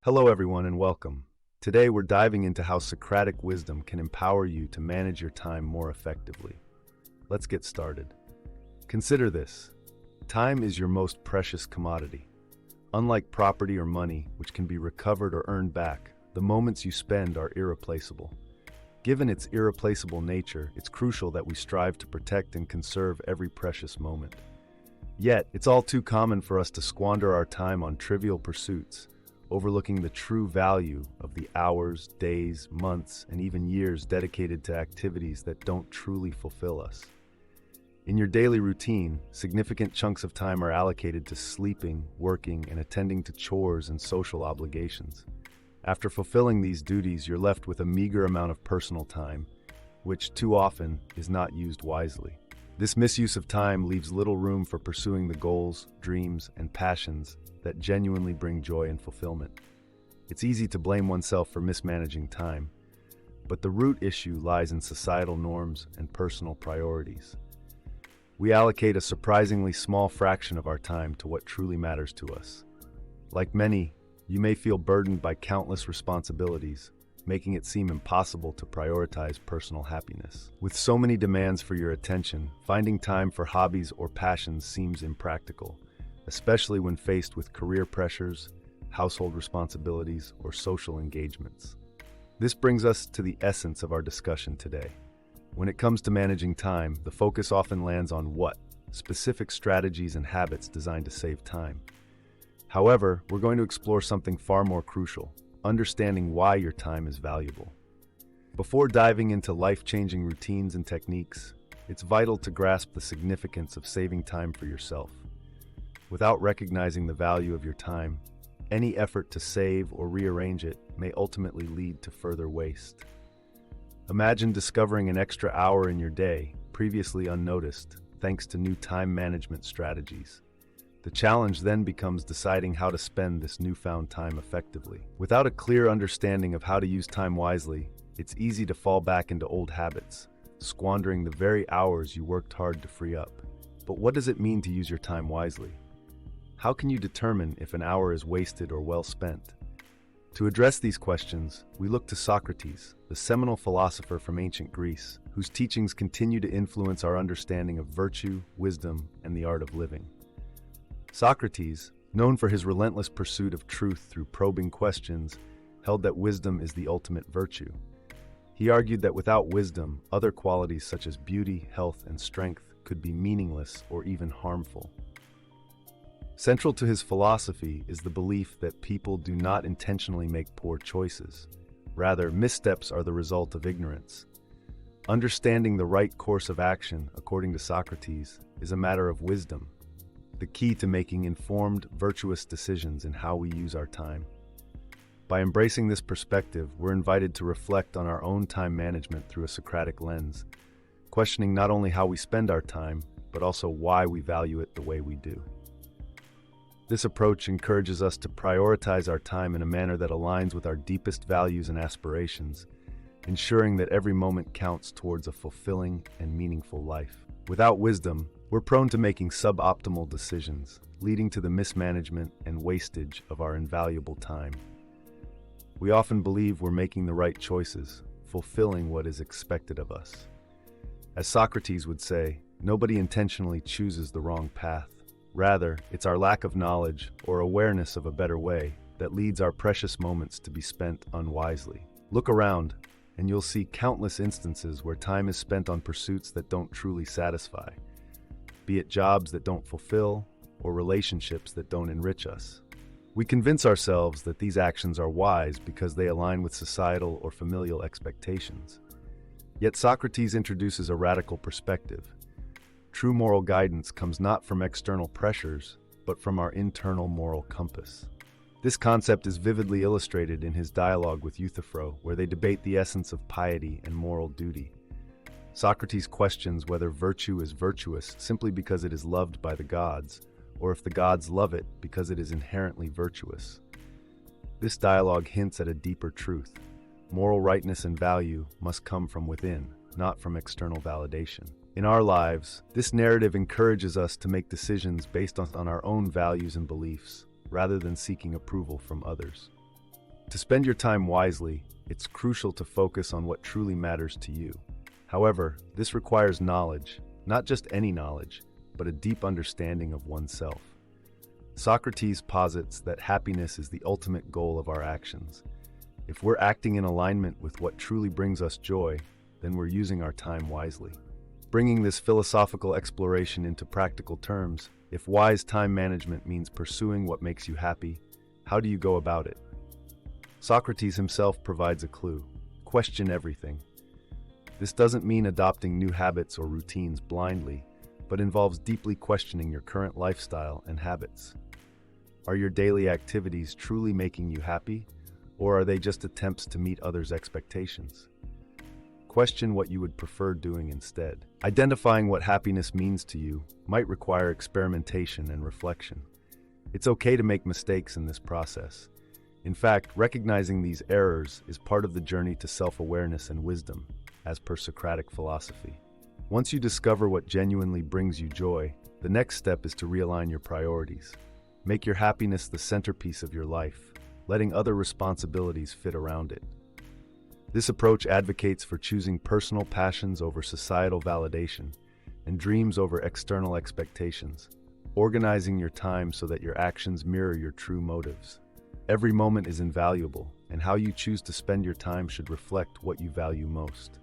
Hello, everyone, and welcome. Today, we're diving into how Socratic wisdom can empower you to manage your time more effectively. Let's get started. Consider this: time is your most precious commodity. Unlike property or money, which can be recovered or earned back, the moments you spend are irreplaceable. Given its irreplaceable nature, it's crucial that we strive to protect and conserve every precious moment. Yet, it's all too common for us to squander our time on trivial pursuits, overlooking the true value of the hours, days, months, and even years dedicated to activities that don't truly fulfill us. In your daily routine, significant chunks of time are allocated to sleeping, working, and attending to chores and social obligations. After fulfilling these duties, you're left with a meager amount of personal time, which too often is not used wisely. This misuse of time leaves little room for pursuing the goals, dreams, and passions that genuinely bring joy and fulfillment. It's easy to blame oneself for mismanaging time, but the root issue lies in societal norms and personal priorities. We allocate a surprisingly small fraction of our time to what truly matters to us. Like many, you may feel burdened by countless responsibilities, making it seem impossible to prioritize personal happiness. With so many demands for your attention, finding time for hobbies or passions seems impractical, especially when faced with career pressures, household responsibilities, or social engagements. This brings us to the essence of our discussion today. When it comes to managing time, the focus often lands on what? Specific strategies and habits designed to save time. However, we're going to explore something far more crucial: understanding why your time is valuable. Before diving into life-changing routines and techniques, it's vital to grasp the significance of saving time for yourself. Without recognizing the value of your time, any effort to save or rearrange it may ultimately lead to further waste. Imagine discovering an extra hour in your day, previously unnoticed, thanks to new time management strategies. The challenge then becomes deciding how to spend this newfound time effectively. Without a clear understanding of how to use time wisely, it's easy to fall back into old habits, squandering the very hours you worked hard to free up. But what does it mean to use your time wisely? How can you determine if an hour is wasted or well spent? To address these questions, we look to Socrates, the seminal philosopher from ancient Greece, whose teachings continue to influence our understanding of virtue, wisdom, and the art of living. Socrates, known for his relentless pursuit of truth through probing questions, held that wisdom is the ultimate virtue. He argued that without wisdom, other qualities such as beauty, health, and strength could be meaningless or even harmful. Central to his philosophy is the belief that people do not intentionally make poor choices. Rather, missteps are the result of ignorance. Understanding the right course of action, according to Socrates, is a matter of wisdom, the key to making informed, virtuous decisions in how we use our time. By embracing this perspective, we're invited to reflect on our own time management through a Socratic lens, questioning not only how we spend our time, but also why we value it the way we do. This approach encourages us to prioritize our time in a manner that aligns with our deepest values and aspirations, ensuring that every moment counts towards a fulfilling and meaningful life. Without wisdom, we're prone to making suboptimal decisions, leading to the mismanagement and wastage of our invaluable time. We often believe we're making the right choices, fulfilling what is expected of us. As Socrates would say, nobody intentionally chooses the wrong path. Rather, it's our lack of knowledge or awareness of a better way that leads our precious moments to be spent unwisely. Look around, and you'll see countless instances where time is spent on pursuits that don't truly satisfy, be it jobs that don't fulfill or relationships that don't enrich us. We convince ourselves that these actions are wise because they align with societal or familial expectations. Yet Socrates introduces a radical perspective. True moral guidance comes not from external pressures, but from our internal moral compass. This concept is vividly illustrated in his dialogue with Euthyphro, where they debate the essence of piety and moral duty. Socrates questions whether virtue is virtuous simply because it is loved by the gods, or if the gods love it because it is inherently virtuous. This dialogue hints at a deeper truth. Moral rightness and value must come from within, not from external validation. In our lives, this narrative encourages us to make decisions based on our own values and beliefs, rather than seeking approval from others. To spend your time wisely, it's crucial to focus on what truly matters to you. However, this requires knowledge, not just any knowledge, but a deep understanding of oneself. Socrates posits that happiness is the ultimate goal of our actions. If we're acting in alignment with what truly brings us joy, then we're using our time wisely. Bringing this philosophical exploration into practical terms, if wise time management means pursuing what makes you happy, how do you go about it? Socrates himself provides a clue. Question everything. This doesn't mean adopting new habits or routines blindly, but involves deeply questioning your current lifestyle and habits. Are your daily activities truly making you happy, or are they just attempts to meet others' expectations? Question what you would prefer doing instead. Identifying what happiness means to you might require experimentation and reflection. It's okay to make mistakes in this process. In fact, recognizing these errors is part of the journey to self-awareness and wisdom, as per Socratic philosophy. Once you discover what genuinely brings you joy, the next step is to realign your priorities. Make your happiness the centerpiece of your life, letting other responsibilities fit around it. This approach advocates for choosing personal passions over societal validation and dreams over external expectations, organizing your time so that your actions mirror your true motives. Every moment is invaluable, and how you choose to spend your time should reflect what you value most.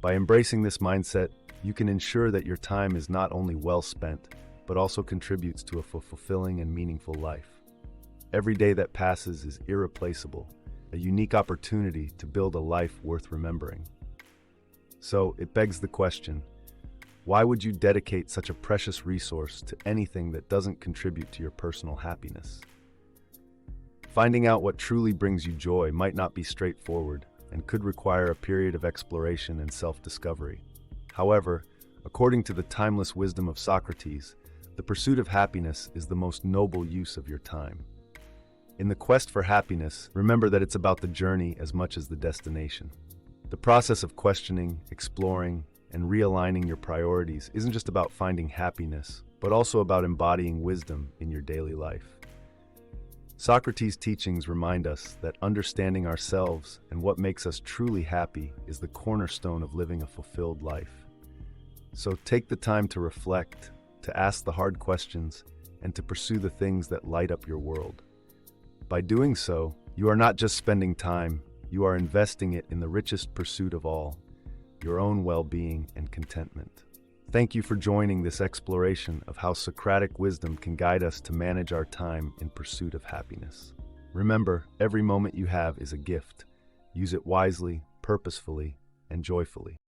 By embracing this mindset, you can ensure that your time is not only well spent, but also contributes to a fulfilling and meaningful life. Every day that passes is irreplaceable, a unique opportunity to build a life worth remembering. So, it begs the question, why would you dedicate such a precious resource to anything that doesn't contribute to your personal happiness? Finding out what truly brings you joy might not be straightforward and could require a period of exploration and self-discovery. However, according to the timeless wisdom of Socrates, the pursuit of happiness is the most noble use of your time. In the quest for happiness, remember that it's about the journey as much as the destination. The process of questioning, exploring, and realigning your priorities isn't just about finding happiness, but also about embodying wisdom in your daily life. Socrates' teachings remind us that understanding ourselves and what makes us truly happy is the cornerstone of living a fulfilled life. So take the time to reflect, to ask the hard questions, and to pursue the things that light up your world. By doing so, you are not just spending time, you are investing it in the richest pursuit of all, your own well-being and contentment. Thank you for joining this exploration of how Socratic wisdom can guide us to manage our time in pursuit of happiness. Remember, every moment you have is a gift. Use it wisely, purposefully, and joyfully.